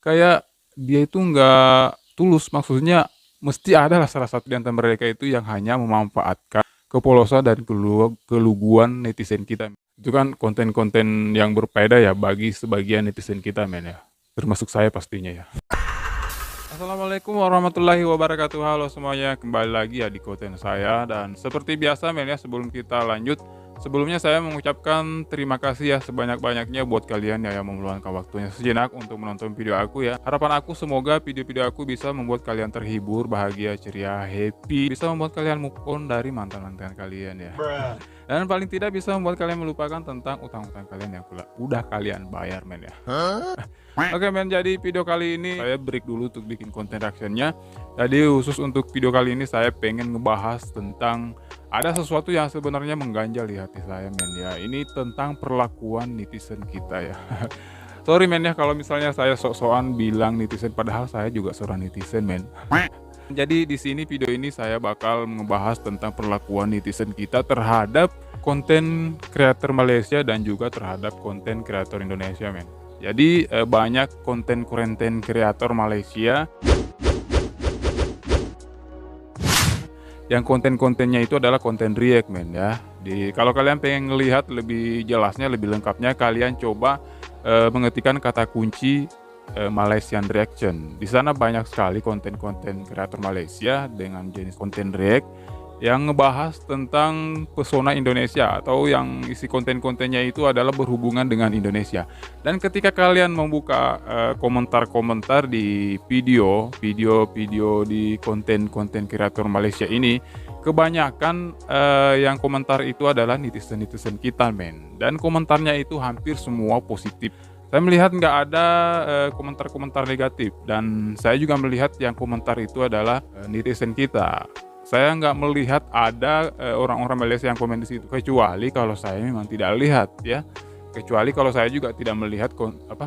kayak dia itu nggak tulus, maksudnya mesti ada lah salah satu di antara mereka itu yang hanya memanfaatkan kepolosan dan keluguan netizen kita. Itu kan konten-konten yang berfaedah ya bagi sebagian netizen kita men ya, termasuk saya pastinya ya. Assalamualaikum warahmatullahi wabarakatuh. Halo semuanya, kembali lagi ya di konten saya. Dan seperti biasa men ya, sebelum kita lanjut, sebelumnya saya mengucapkan terima kasih ya sebanyak-banyaknya buat kalian ya yang meluangkan waktunya sejenak untuk menonton video aku ya. Harapan aku semoga video-video aku bisa membuat kalian terhibur, bahagia, ceria, happy, bisa membuat kalian move on dari mantan-mantan kalian ya. Dan paling tidak bisa membuat kalian melupakan tentang utang-utang kalian yang udah kalian bayar men ya. Oke men, jadi video kali ini saya break dulu untuk bikin konten reactionnya. Jadi khusus untuk video kali ini saya pengen ngebahas tentang ada sesuatu yang sebenarnya mengganjal di hati saya men ya. Ini tentang perlakuan netizen kita ya. Sorry men ya kalau misalnya saya sok-sokan bilang netizen, padahal saya juga seorang netizen men. Jadi di sini video ini saya bakal ngebahas tentang perlakuan netizen kita terhadap konten kreator Malaysia dan juga terhadap konten kreator Indonesia men. Jadi banyak konten kreator Malaysia yang konten-kontennya itu adalah konten react men ya. Kalau kalian pengen ngelihat lebih jelasnya, lebih lengkapnya, kalian coba mengetikkan kata kunci Malaysian reaction. Di sana banyak sekali konten-konten kreator Malaysia dengan jenis konten react yang ngebahas tentang pesona Indonesia atau yang isi konten-kontennya itu adalah berhubungan dengan Indonesia. Dan ketika kalian membuka komentar-komentar di video di konten-konten kreator Malaysia ini, kebanyakan yang komentar itu adalah netizen-netizen kita men. Dan komentarnya itu hampir semua positif. Saya melihat nggak ada komentar-komentar negatif, dan saya juga melihat yang komentar itu adalah netizen kita. Saya nggak melihat ada orang-orang Malaysia yang komen di situ, kecuali kalau saya memang tidak lihat ya. Kecuali kalau saya juga tidak melihat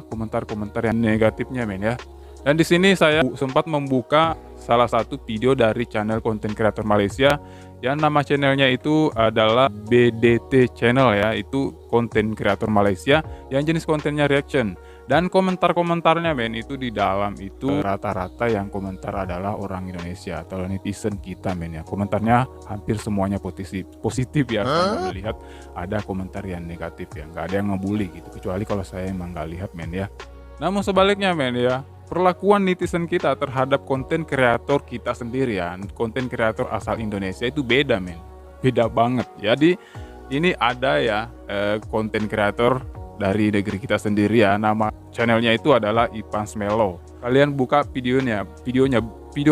komentar-komentar yang negatifnya men ya. Dan di sini saya sempat membuka salah satu video dari channel konten kreator Malaysia yang nama channelnya itu adalah BDT Channel ya, itu konten kreator Malaysia yang jenis kontennya reaction. Dan komentar-komentarnya men itu di dalam itu rata-rata yang komentar adalah orang Indonesia atau netizen kita men ya. Komentarnya hampir semuanya positif ya. Saya nggak melihat ada komentar yang negatif ya, nggak ada yang ngebully gitu, kecuali kalau saya emang nggak lihat men ya. Namun sebaliknya men ya, perlakuan netizen kita terhadap konten kreator kita sendiri ya, konten kreator asal Indonesia itu beda men, beda banget. Jadi ini ada ya konten kreator dari negeri kita sendiri ya, nama channelnya itu adalah Ipans Melo. Kalian buka video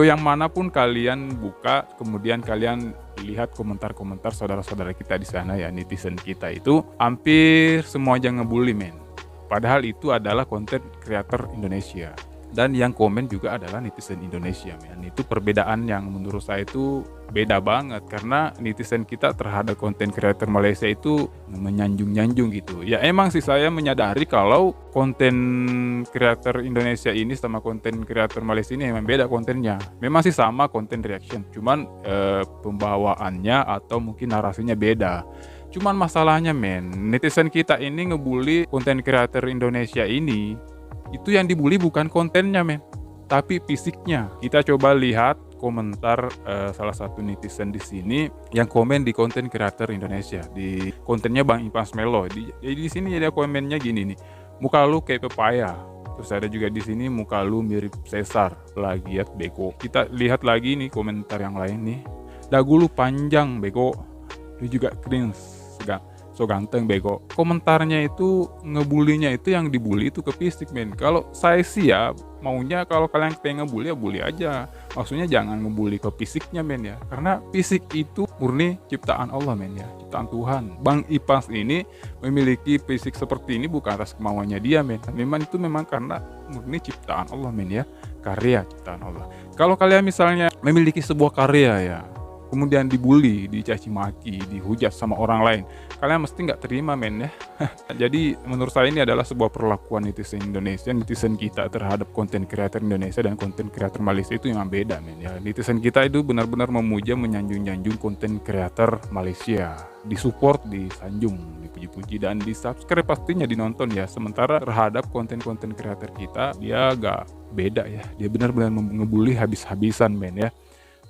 yang manapun kalian buka, kemudian kalian lihat komentar-komentar saudara-saudara kita di sana ya, netizen kita itu hampir semua aja ngebully men. Padahal itu adalah konten kreator Indonesia. Dan yang komen juga adalah netizen Indonesia men. Itu perbedaan yang menurut saya itu beda banget, karena netizen kita terhadap konten kreator Malaysia itu menyanjung-nyanjung gitu. Ya emang sih saya menyadari kalau konten kreator Indonesia ini sama konten kreator Malaysia ini memang beda kontennya. Memang sih sama konten reaction, cuman pembawaannya atau mungkin narasinya beda. Cuman masalahnya men, netizen kita ini ngebully konten kreator Indonesia ini, itu yang dibully bukan kontennya men, tapi fisiknya. Kita coba lihat komentar salah satu netizen di sini yang komen di konten kreator Indonesia, di kontennya Bang Ipans Melo. Jadi di sini ada komennya gini nih, muka lu kayak pepaya. Terus ada juga di sini, muka lu mirip Caesar, plagiat beko. Kita lihat lagi nih komentar yang lain nih, dagu lu panjang beko, lu juga cringe, so ganteng bego. Komentarnya itu ngebulinya itu, yang dibully itu ke fisik men. Kalau saya sih ya maunya kalau kalian pengen ngebully ya bully aja, maksudnya jangan ngebully ke fisiknya men ya, karena fisik itu murni ciptaan Allah men ya, ciptaan Tuhan. Bang Ipans ini memiliki fisik seperti ini bukan atas kemauannya dia men, memang itu memang karena murni ciptaan Allah men ya, karya ciptaan Allah. Kalau kalian misalnya memiliki sebuah karya ya, kemudian dibully, dicaci maki, dihujat sama orang lain, kalian mesti nggak terima men ya. Jadi menurut saya ini adalah sebuah perlakuan netizen Indonesia, netizen kita terhadap konten kreator Indonesia dan konten kreator Malaysia itu memang beda men ya. Netizen kita itu benar-benar memuja, menyanjung-nyanjung konten kreator Malaysia, disupport, disanjung, dipuji-puji dan di-subscribe pastinya, dinonton ya. Sementara terhadap konten-konten kreator kita dia agak beda ya. Dia benar-benar ngebully habis-habisan men ya.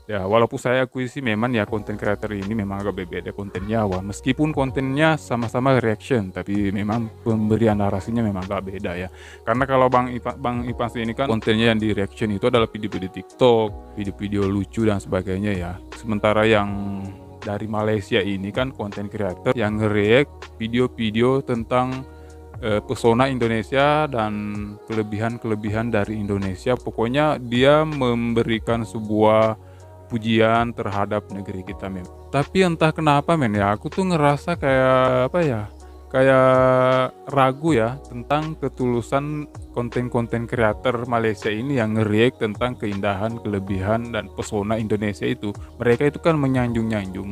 Ya, walaupun saya akui sih memang ya konten creator ini memang agak berbeda kontennya, wah meskipun kontennya sama-sama reaction, tapi memang pemberian narasinya memang agak beda ya. Karena kalau Bang Ipan ini kan kontennya yang di reaction itu adalah video-video TikTok, video-video lucu dan sebagainya ya. Sementara yang dari Malaysia ini kan konten creator yang nge-react video-video tentang pesona Indonesia dan kelebihan-kelebihan dari Indonesia. Pokoknya dia memberikan sebuah pujian terhadap negeri kita men. Tapi entah kenapa men ya, aku tuh ngerasa kayak apa ya, kayak ragu ya tentang ketulusan konten-konten kreator Malaysia ini yang nge-react tentang keindahan, kelebihan dan pesona Indonesia itu. Mereka itu kan menyanjung-nyanjung,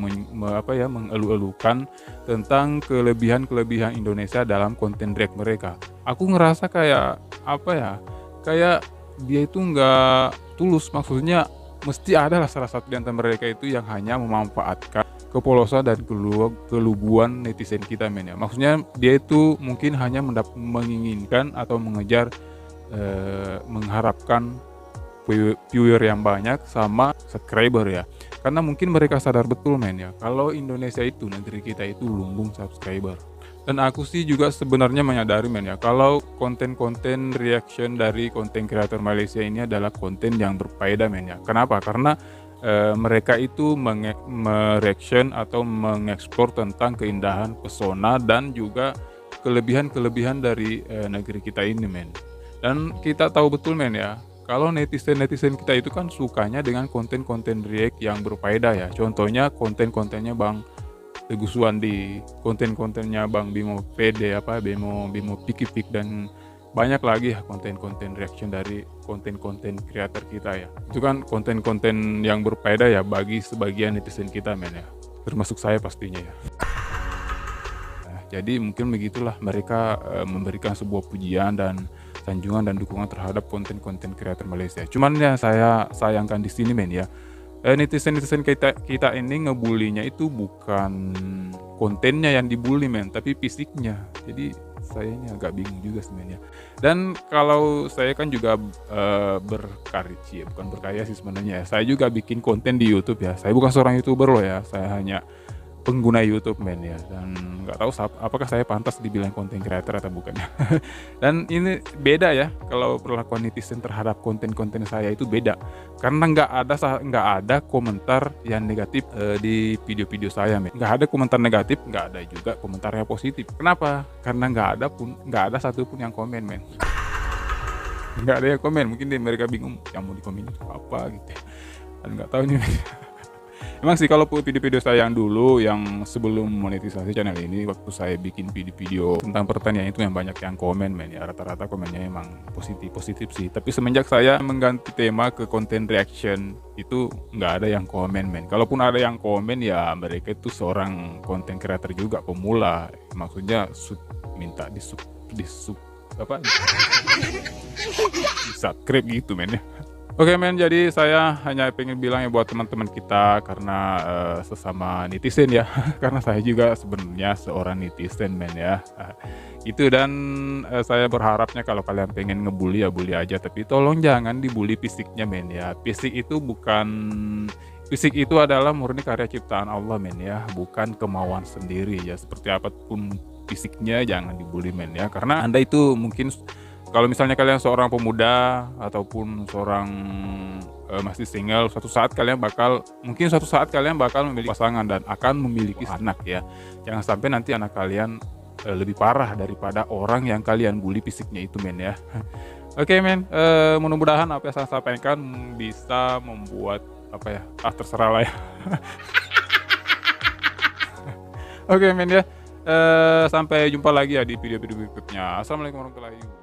mengelu-elukan tentang kelebihan-kelebihan Indonesia dalam konten react mereka. Aku ngerasa kayak apa ya, kayak dia itu nggak tulus, maksudnya mesti ada lah salah satu di antara mereka itu yang hanya memanfaatkan kepolosan dan keluguan netizen kita men ya. Maksudnya dia itu mungkin hanya menginginkan atau mengejar mengharapkan viewer yang banyak sama subscriber ya. Karena mungkin mereka sadar betul men ya, kalau Indonesia itu, negeri kita itu lumbung subscriber. Dan aku sih juga sebenarnya menyadari men ya, kalau konten-konten reaction dari konten kreator Malaysia ini adalah konten yang berfaedah men ya. Kenapa? Karena mereka itu mereaction atau mengeksplor tentang keindahan, pesona dan juga kelebihan-kelebihan dari negeri kita ini men. Dan kita tahu betul men ya, kalau netizen kita itu kan sukanya dengan konten-konten react yang berfaedah ya. Contohnya konten-kontennya Bang Teguh Suwandi, konten-kontennya Bang Bimo PD, Bimo Pikipik dan banyak lagi ya konten-konten reaction dari konten-konten kreator kita ya. Itu kan konten-konten yang berfaedah ya bagi sebagian netizen kita men ya. Termasuk saya pastinya ya. Nah, jadi mungkin begitulah mereka memberikan sebuah pujian dan sanjungan dan dukungan terhadap konten-konten kreator Malaysia. Cuman ya saya sayangkan di sini men ya. Netizen kita ini ngebulinya itu bukan kontennya yang dibully men, tapi fisiknya. Jadi saya ini agak bingung juga sebenarnya. Dan kalau saya kan juga berkarya, bukan berkarya sih sebenarnya ya. Saya juga bikin konten di YouTube ya. Saya bukan seorang YouTuber loh ya. Saya hanya pengguna YouTube men ya, dan nggak tahu apakah saya pantas dibilang konten creator atau bukan. Dan ini beda ya, kalau perlakuan netizen terhadap konten-konten saya itu beda, karena nggak ada komentar yang negatif di video-video saya men. Nggak ada komentar negatif, nggak ada juga komentar yang positif. Kenapa? Karena nggak ada satupun yang komen men. Nggak ada yang komen, mungkin mereka bingung yang mau dikomen apa gitu ya. Dan nggak tahu nih. Emang sih kalau video-video saya yang dulu, yang sebelum monetisasi channel ini, waktu saya bikin video-video tentang pertanian itu yang banyak yang komen men ya, rata-rata komennya emang positif sih. Tapi semenjak saya mengganti tema ke konten reaction itu nggak ada yang komen men. Kalaupun ada yang komen ya mereka itu seorang konten creator juga pemula, maksudnya minta di subscribe gitu men ya. Oke men, jadi saya hanya pengen bilang ya buat teman-teman kita, karena sesama netizen ya. Karena saya juga sebenarnya seorang netizen men ya. Itu, dan saya berharapnya kalau kalian pengen ngebully ya bully aja, tapi tolong jangan dibully fisiknya men ya. Fisik itu adalah murni karya ciptaan Allah men ya, bukan kemauan sendiri ya. Seperti apapun fisiknya jangan dibully men ya, karena Anda itu mungkin kalau misalnya kalian seorang pemuda ataupun seorang masih single, suatu saat kalian bakal memiliki pasangan dan akan memiliki anak ya. Jangan sampai nanti anak kalian lebih parah daripada orang yang kalian bully fisiknya itu men ya. Oke men, mudah-mudahan apa yang saya sampaikan bisa membuat terserah lah ya. Oke men ya, sampai jumpa lagi ya di video-video berikutnya. Assalamualaikum warahmatullahi wabarakatuh.